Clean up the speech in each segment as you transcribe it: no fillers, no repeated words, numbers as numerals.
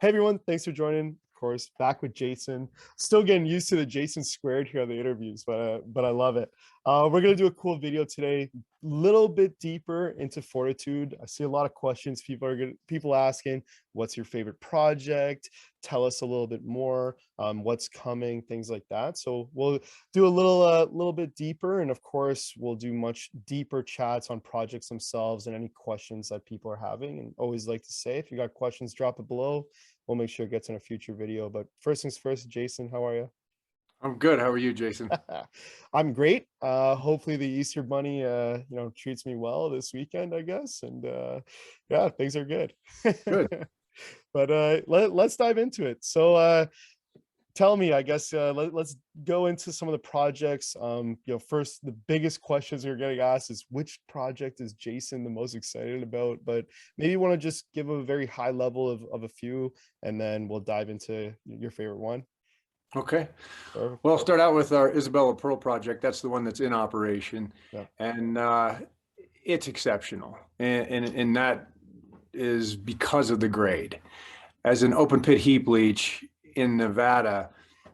Hey everyone, thanks for joining. Of course, back with Jason. Still getting used to the Jason squared here on the interviews, but I love it. We're gonna do a cool video today, little bit deeper into Fortitude. I see a lot of questions. People asking, "What's your favorite project? Tell us a little bit more. What's coming?" Things like that. So we'll do a little bit deeper, and of course, we'll do much deeper chats on projects themselves and any questions that people are having. And always like to say, if you got questions, drop it below. We'll make sure it gets in a future video. But first things first, Jason, how are you? I'm good. How are you, Jason? I'm great. Hopefully the Easter Bunny, treats me well this weekend, I guess. And yeah, things are good. Good. But let's dive into it. So tell me, I guess let's go into some of the projects. First, the biggest questions you're getting asked is which project is Jason the most excited about? But maybe you want to just give a very high level of a few, and then we'll dive into your favorite one. Okay. Or Well, I'll start out with our Isabella Pearl project. That's the one that's in operation, yeah. and it's exceptional, and that is because of the grade. As an open pit heap leach in Nevada,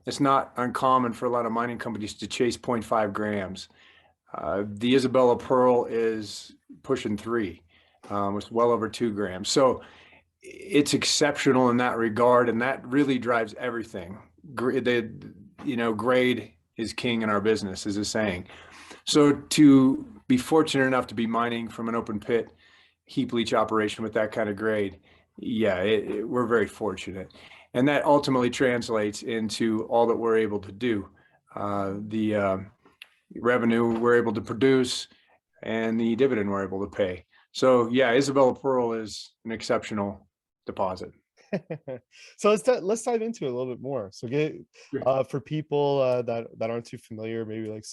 it's not uncommon for a lot of mining companies to chase 0.5 grams. The Isabella Pearl is pushing 3, it's well over 2 grams. So it's exceptional in that regard, and that really drives everything. Grade is king in our business, is a saying. So to be fortunate enough to be mining from an open pit heap leach operation with that kind of grade, yeah, we're very fortunate. And that ultimately translates into all that we're able to do. The revenue we're able to produce and the dividend we're able to pay. So yeah, Isabella Pearl is an exceptional deposit. So let's dive into it a little bit more. So for people that aren't too familiar, maybe like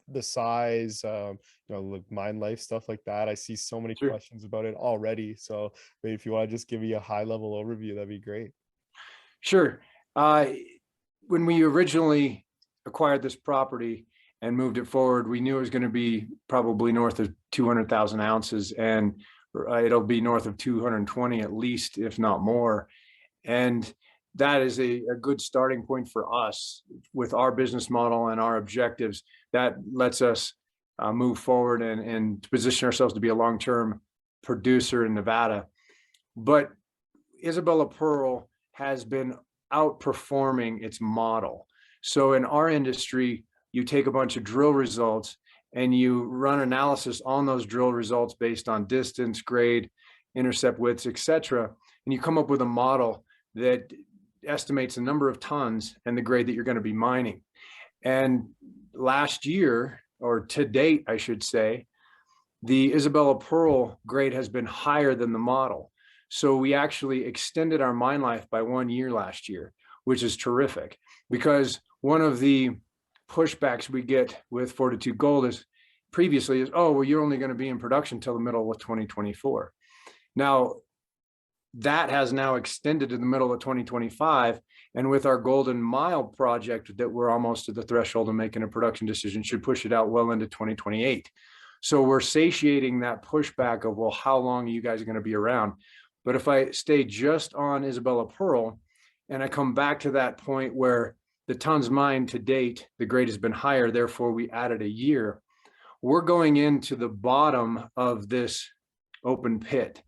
the size, like mine life, stuff like that. I see so many Sure. questions about it already. So maybe if you want to just give me a high level overview, that'd be great. Sure. When we originally acquired this property and moved it forward, we knew it was going to be probably north of 200,000 ounces, and it'll be north of 220 at least, if not more. And that is a good starting point for us with our business model and our objectives. That lets us move forward and position ourselves to be a long-term producer in Nevada. But Isabella Pearl has been outperforming its model. So in our industry, you take a bunch of drill results and you run analysis on those drill results based on distance, grade, intercept widths, etc. And you come up with a model that estimates the number of tons and the grade that you're going to be mining. And last year, or to date, I should say, the Isabella Pearl grade has been higher than the model. So we actually extended our mine life by 1 year last year, which is terrific, because one of the pushbacks we get with Fortitude Gold is oh, well, you're only going to be in production till the middle of 2024. Now, that has now extended to the middle of 2025. And with our Golden Mile project that we're almost at the threshold of making a production decision, should push it out well into 2028. So we're satiating that pushback of, well, how long are you guys going to be around? But if I stay just on Isabella Pearl and I come back to that point where the tons mined to date, the grade has been higher, therefore we added a year, we're going into the bottom of this open pit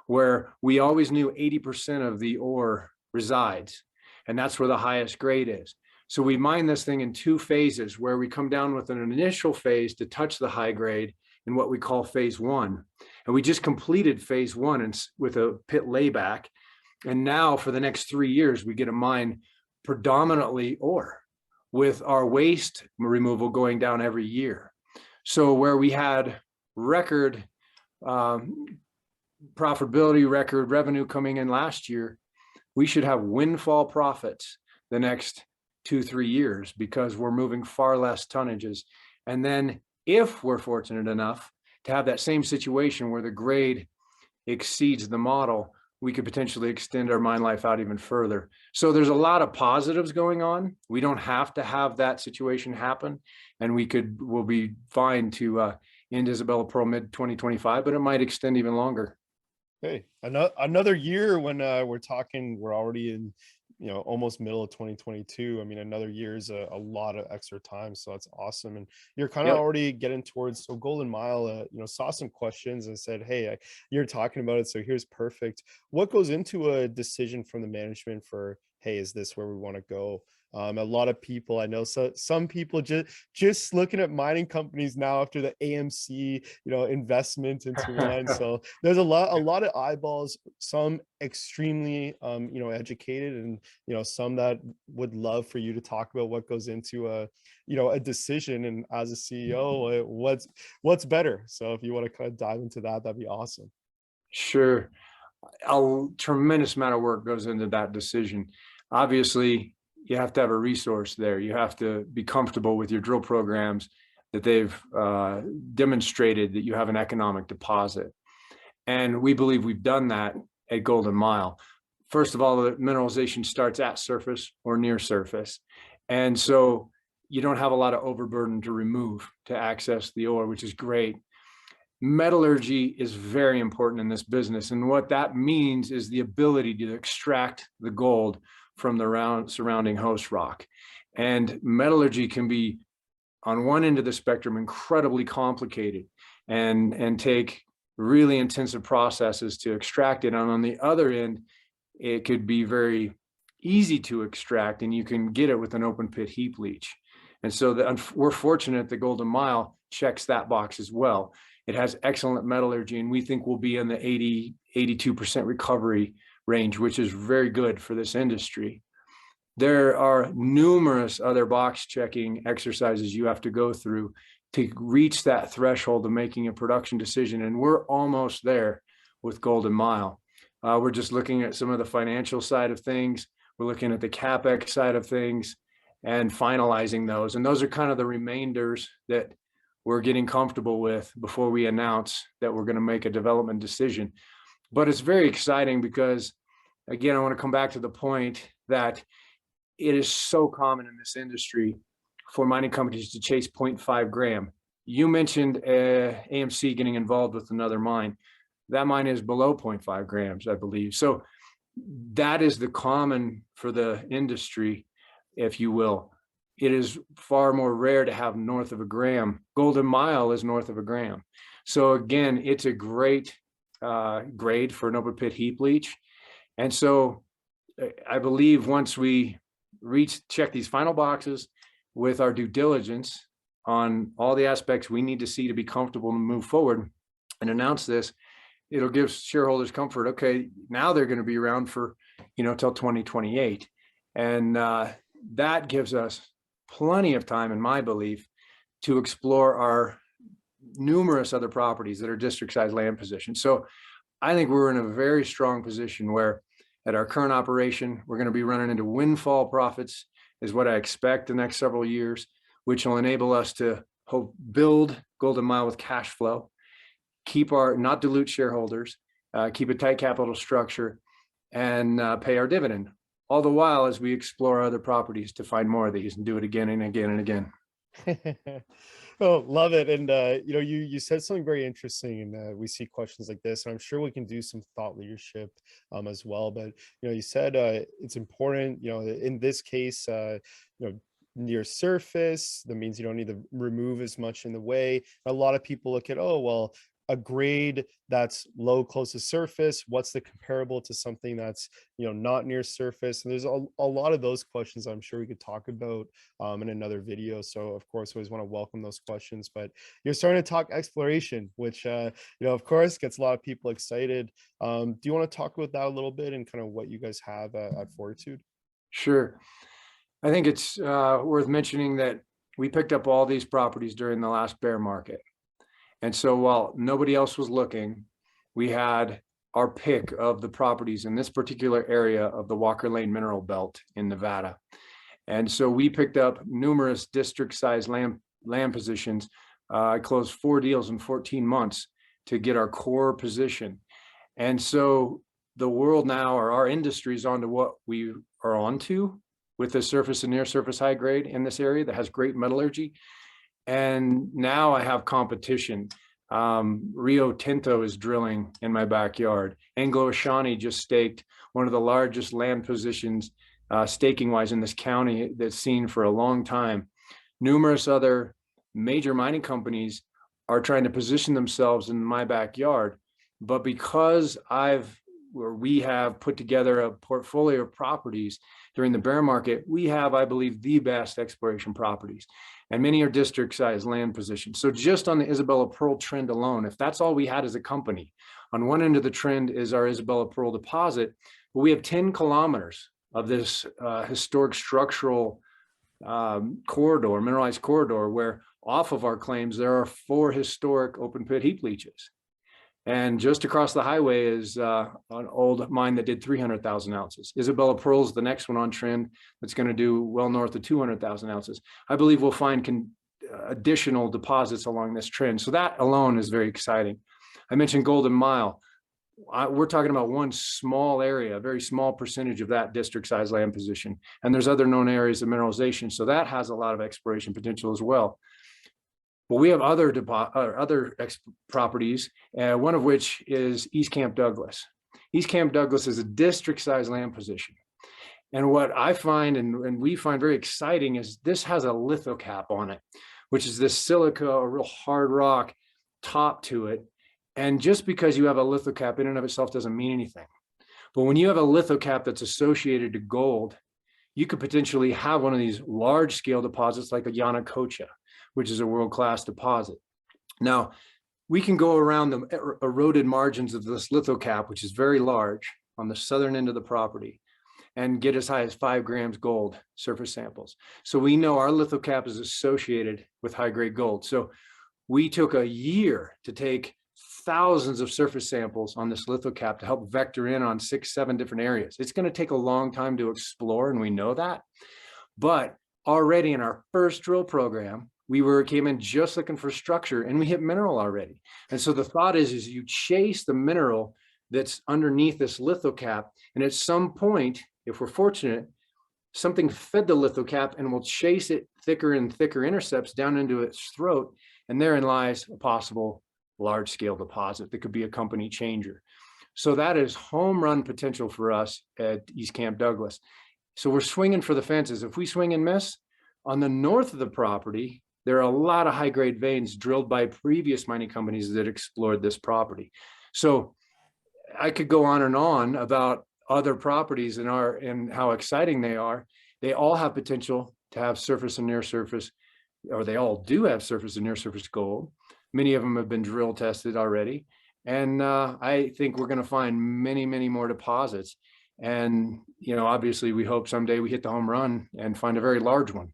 where we always knew 80% of the ore resides, and that's where the highest grade is. So we mine this thing in 2 phases, where we come down with an initial phase to touch the high grade in what we call phase 1. And we just completed phase 1 with a pit layback. And now for the next 3 years, we get to mine predominantly ore with our waste removal going down every year. So where we had record profitability, record revenue coming in last year, we should have windfall profits the next 2-3 years because we're moving far less tonnages. And then if we're fortunate enough to have that same situation where the grade exceeds the model, we could potentially extend our mine life out even further. So there's a lot of positives going on. We don't have to have that situation happen, and we'll be fine to end Isabella Pearl mid 2025, but it might extend even longer. Hey, another year when we're talking, we're already in, almost middle of 2022. I mean, another year is a lot of extra time, so that's awesome. And you're kind of Yep. already getting towards, so Golden Mile, saw some questions and said, hey, you're talking about it, so here's perfect. What goes into a decision from the management for, hey, is this where we want to go? A lot of people I know, so some people just looking at mining companies now after the AMC, investment into one. So there's a lot of eyeballs, some extremely educated, and some that would love for you to talk about what goes into a decision, and as a CEO, what's better. So if you want to kind of dive into that, that'd be awesome. Sure. A tremendous amount of work goes into that decision. Obviously, you have to have a resource there. You have to be comfortable with your drill programs, that they've demonstrated that you have an economic deposit. And we believe we've done that at Golden Mile. First of all, the mineralization starts at surface or near surface. And so you don't have a lot of overburden to remove to access the ore, which is great. Metallurgy is very important in this business. And what that means is the ability to extract the gold from the surrounding host rock. And metallurgy can be, on one end of the spectrum, incredibly complicated and take really intensive processes to extract it. And on the other end, it could be very easy to extract, and you can get it with an open pit heap leach. And so we're fortunate that Golden Mile checks that box as well. It has excellent metallurgy, and we think we'll be in the 82% recovery range, which is very good for this industry. There are numerous other box checking exercises you have to go through to reach that threshold of making a production decision. And we're almost there with Golden Mile. We're just looking at some of the financial side of things. We're looking at the CapEx side of things and finalizing those. And those are kind of the remainders that we're getting comfortable with before we announce that we're going to make a development decision. But it's very exciting because, again, I want to come back to the point that it is so common in this industry for mining companies to chase 0.5 gram. You mentioned AMC getting involved with another mine. That mine is below 0.5 grams, I believe. So that is the common for the industry, if you will. It is far more rare to have north of a gram. Golden Mile is north of a gram. So again, it's a great grade for an open pit heap leach. And so I believe once we check these final boxes with our due diligence on all the aspects we need to see to be comfortable to move forward and announce this, it'll give shareholders comfort. Okay, now they're going to be around for, till 2028. And that gives us plenty of time, in my belief, to explore our numerous other properties that are district-sized land positions. So I think we're in a very strong position where at our current operation, we're going to be running into windfall profits, is what I expect the next several years, which will enable us to build Golden Mile with cash flow, not dilute shareholders, keep a tight capital structure, and pay our dividend. All the while as we explore other properties to find more of these and do it again and again and again. Oh, love it. And you said something very interesting, and we see questions like this, and I'm sure we can do some thought leadership as well. But you said it's important, in this case, near surface, that means you don't need to remove as much in the way. A lot of people look at, oh well, a grade that's low close to surface, what's the comparable to something that's not near surface? And there's a lot of those questions I'm sure we could talk about in another video. So of course, always want to welcome those questions. But you're starting to talk exploration, which of course gets a lot of people excited. Do you want to talk about that a little bit and kind of what you guys have at Fortitude? Sure. I think it's worth mentioning that we picked up all these properties during the last bear market. And so while nobody else was looking, we had our pick of the properties in this particular area of the Walker Lane mineral belt in Nevada. And so we picked up numerous district-sized land positions. I closed 4 deals in 14 months to get our core position. And so the world now, or our industry, is onto what we are onto with the surface and near surface high grade in this area that has great metallurgy. And now I have competition. Rio Tinto is drilling in my backyard. Anglo-Ashanti just staked one of the largest land positions staking wise in this county that's seen for a long time. Numerous other major mining companies are trying to position themselves in my backyard. But because we have put together a portfolio of properties during the bear market, we have, I believe, the best exploration properties. And many are district size land positions. So just on the Isabella Pearl trend alone, if that's all we had as a company, on one end of the trend is our Isabella Pearl deposit, but we have 10 kilometers of this historic structural corridor, mineralized corridor, where off of our claims, there are 4 historic open pit heap leaches. And just across the highway is an old mine that did 300,000 ounces. Isabella Pearl is the next one on trend that's going to do well north of 200,000 ounces. I believe we'll find additional deposits along this trend. So that alone is very exciting. I mentioned Golden Mile. We're talking about one small area, a very small percentage of that district size land position. And there's other known areas of mineralization. So that has a lot of exploration potential as well. But we have other properties, one of which is East Camp Douglas. East Camp Douglas is a district size land position. And what I find and we find very exciting is this has a lithocap on it, which is this silica, a real hard rock top to it. And just because you have a lithocap in and of itself doesn't mean anything. But when you have a lithocap that's associated to gold, you could potentially have one of these large scale deposits like a Yanacocha, which is a world-class deposit. Now, we can go around the eroded margins of this lithocap, which is very large on the southern end of the property, and get as high as 5 grams gold surface samples. So we know our lithocap is associated with high-grade gold. So we took a year to take thousands of surface samples on this lithocap to help vector in on 6, 7 different areas. It's going to take a long time to explore, and we know that. But already in our first drill program, we came in just looking for structure, and we hit mineral already. And so the thought is you chase the mineral that's underneath this lithocap, and at some point, if we're fortunate, something fed the lithocap and will chase it thicker and thicker intercepts down into its throat, and therein lies a possible large-scale deposit that could be a company changer. So that is home run potential for us at East Camp Douglas. So we're swinging for the fences. If we swing and miss, on the north of the property, there are a lot of high-grade veins drilled by previous mining companies that explored this property. So I could go on and on about other properties and how exciting they are. They all have potential to have surface and near surface, or they all do have surface and near surface gold. Many of them have been drill tested already. And I think we're going to find many, many more deposits. And, obviously we hope someday we hit the home run and find a very large one.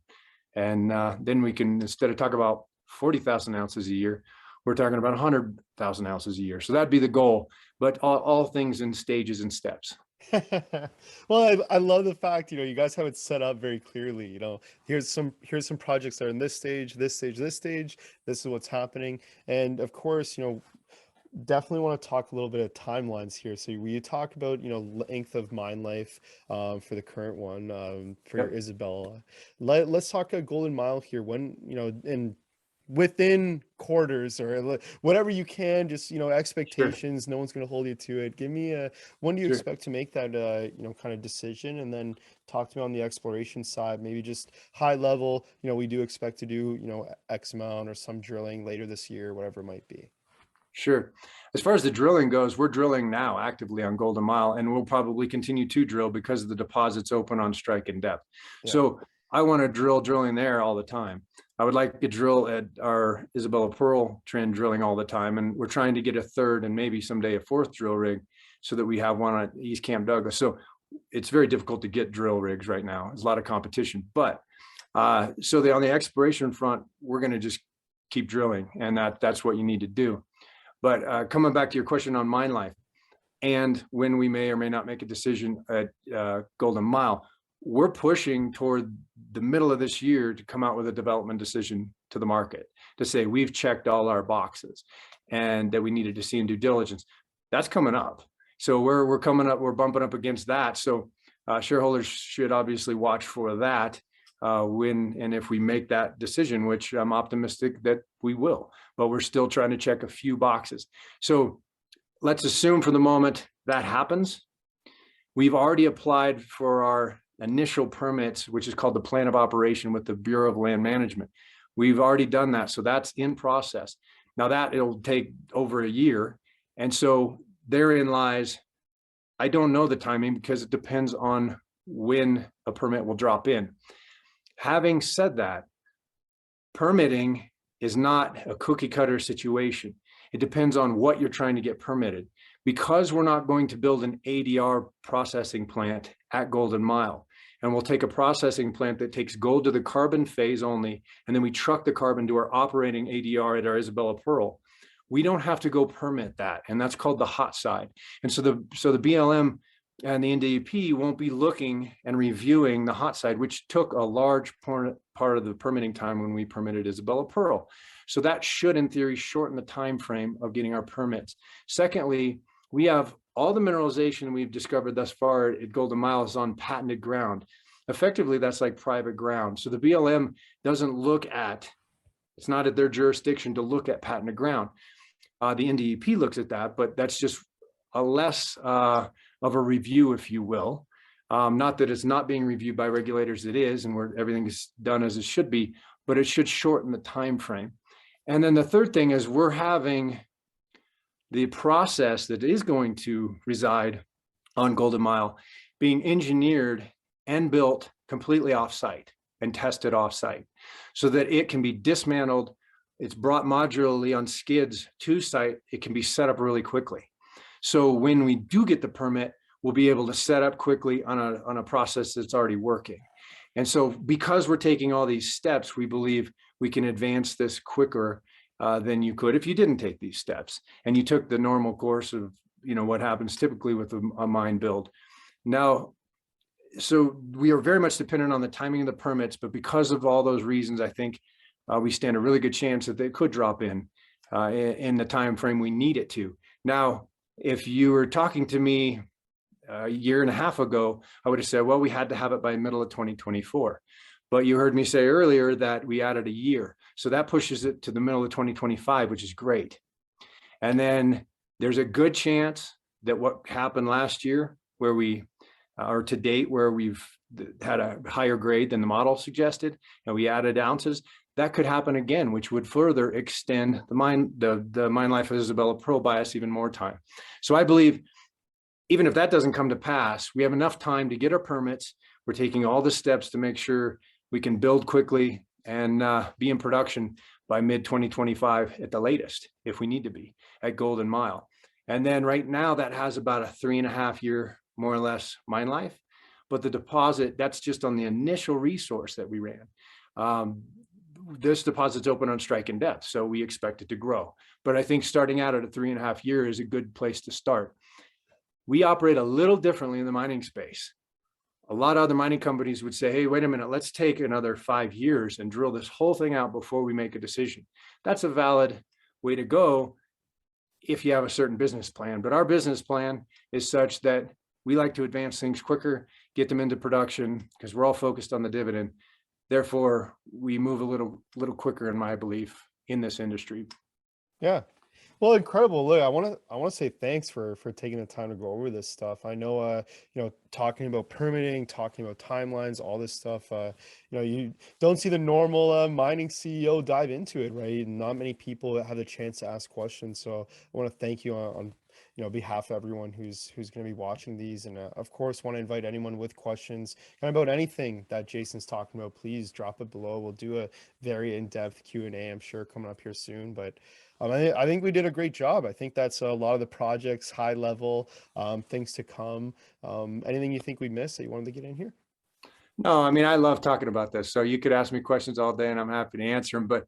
And then we can, instead of talk about 40,000 ounces a year, we're talking about 100,000 ounces a year. So that'd be the goal, but all things in stages and steps. Well, I love the fact, you guys have it set up very clearly. Here's some projects that are in this stage, this stage, this stage. This is what's happening. And of course, definitely want to talk a little bit of timelines here. So you talk about, length of mine life for the current one for your Isabella. Let's talk a Golden Mile here. When, in within quarters or whatever you can, just, expectations. Sure. No one's going to hold you to it. Give me when do you expect to make that, kind of decision? And then talk to me on the exploration side, maybe just high level, we do expect to do, X amount or some drilling later this year, whatever it might be. Sure. As far as the drilling goes, we're drilling now actively on Golden Mile, and we'll probably continue to drill because of the deposits open on strike and depth. Yeah. So I want to drilling there all the time. I would like to drill at our Isabella Pearl trend drilling all the time. And we're trying to get a third and maybe someday a 4th drill rig so that we have one at East Camp Douglas. So it's very difficult to get drill rigs right now. There's a lot of competition, but on the exploration front, we're going to just keep drilling, and that's what you need to do. But coming back to your question on mine life and when we may or may not make a decision at Golden Mile, we're pushing toward the middle of this year to come out with a development decision to the market to say we've checked all our boxes and that we needed to see in due diligence. That's coming up. So we're coming up, we're bumping up against that. So shareholders should obviously watch for that. when and if we make that decision, which I'm optimistic that we will, but we're still trying to check a few boxes. So let's assume for the moment that happens. We've already applied for our initial permits, which is called the plan of operation with the Bureau of Land Management. We've already done that. So that's in process. Now that it'll take over a year. And so therein lies, I don't know the timing because it depends on when a permit will drop in. Having said that, permitting is not a cookie cutter situation. It depends on what you're trying to get permitted. Because we're not going to build an ADR processing plant at Golden Mile, and we'll take a processing plant that takes gold to the carbon phase only, and then we truck the carbon to our operating ADR at our Isabella Pearl, we don't have to go permit that, and that's called the hot side. And so the BLM and the NDEP won't be looking and reviewing the hot side, which took a large part of the permitting time when we permitted Isabella Pearl. So that should, in theory, shorten the time frame of getting our permits. Secondly, we have all the mineralization we've discovered thus far at Golden Mile is on patented ground. Effectively, that's like private ground. So the BLM doesn't look at, it's not at their jurisdiction to look at patented ground. The NDEP looks at that, but that's just a less of a review, if you will. Not that it's not being reviewed by regulators, it is, and where everything is done as it should be, but it should shorten the time frame. And then the third thing is we're having the process that is going to reside on Golden Mile being engineered and built completely off-site and tested off-site so that it can be dismantled. It's brought modularly on skids to site. It can be set up really quickly. So when we do get the permit, we'll be able to set up quickly on a process that's already working. And so because we're taking all these steps, we believe we can advance this quicker than you could if you didn't take these steps and you took the normal course of, you know, what happens typically with a mine build. Now, so we are very much dependent on the timing of the permits, but because of all those reasons, I think we stand a really good chance that they could drop in the time frame we need it to. Now, if you were talking to me a year and a half ago, I would have said, well, we had to have it by middle of 2024. But you heard me say earlier that we added a year. So that pushes it to the middle of 2025, which is great. And then there's a good chance that what happened last year, where we, or to date, where we've had a higher grade than the model suggested, and we added ounces, that could happen again, which would further extend the mine life of Isabella Pearl by us even more time. So I believe even if that doesn't come to pass, we have enough time to get our permits. We're taking all the steps to make sure we can build quickly and be in production by mid-2025 at the latest, if we need to be, at Golden Mile. And then right now that has about a 3.5 year, more or less, mine life. But the deposit, that's just on the initial resource that we ran. This deposit's open on strike and depth, so we expect it to grow. But I think starting out at a 3.5 year is a good place to start. We operate a little differently in the mining space. A lot of other mining companies would say, hey, wait a minute, let's take another 5 years and drill this whole thing out before we make a decision. That's a valid way to go if you have a certain business plan. But our business plan is such that we like to advance things quicker, get them into production, because we're all focused on the dividend. Therefore, we move a little quicker, in my belief, in this industry. Yeah. Well, incredible. Look, I want to say thanks for taking the time to go over this stuff. I know, talking about permitting, talking about timelines, all this stuff, you don't see the normal mining CEO dive into it, right? Not many people have the chance to ask questions. So I want to thank you on behalf of everyone who's going to be watching these. And of course, want to invite anyone with questions kind of about anything that Jason's talking about, please drop it below. We'll do a very in-depth Q&A, I'm sure, coming up here soon. But I think we did a great job. I think that's a lot of the projects, high level, things to come. Anything you think we missed that you wanted to get in here? No, I mean, I love talking about this. So you could ask me questions all day and I'm happy to answer them. But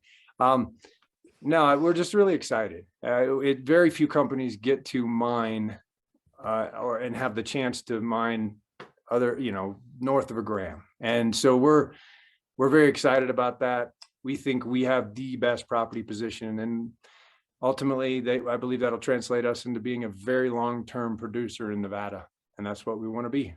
no, we're just really excited. Very few companies get to mine and have the chance to mine other, north of a gram. And so we're very excited about that. We think we have the best property position, and ultimately, I believe that'll translate us into being a very long-term producer in Nevada, and that's what we want to be.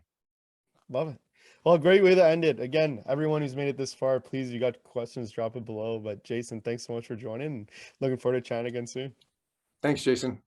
Love it. Well, great way to end it. Again, everyone who's made it this far, please, you got questions, drop it below. But Jason, thanks so much for joining. Looking forward to chatting again soon. Thanks, Jason.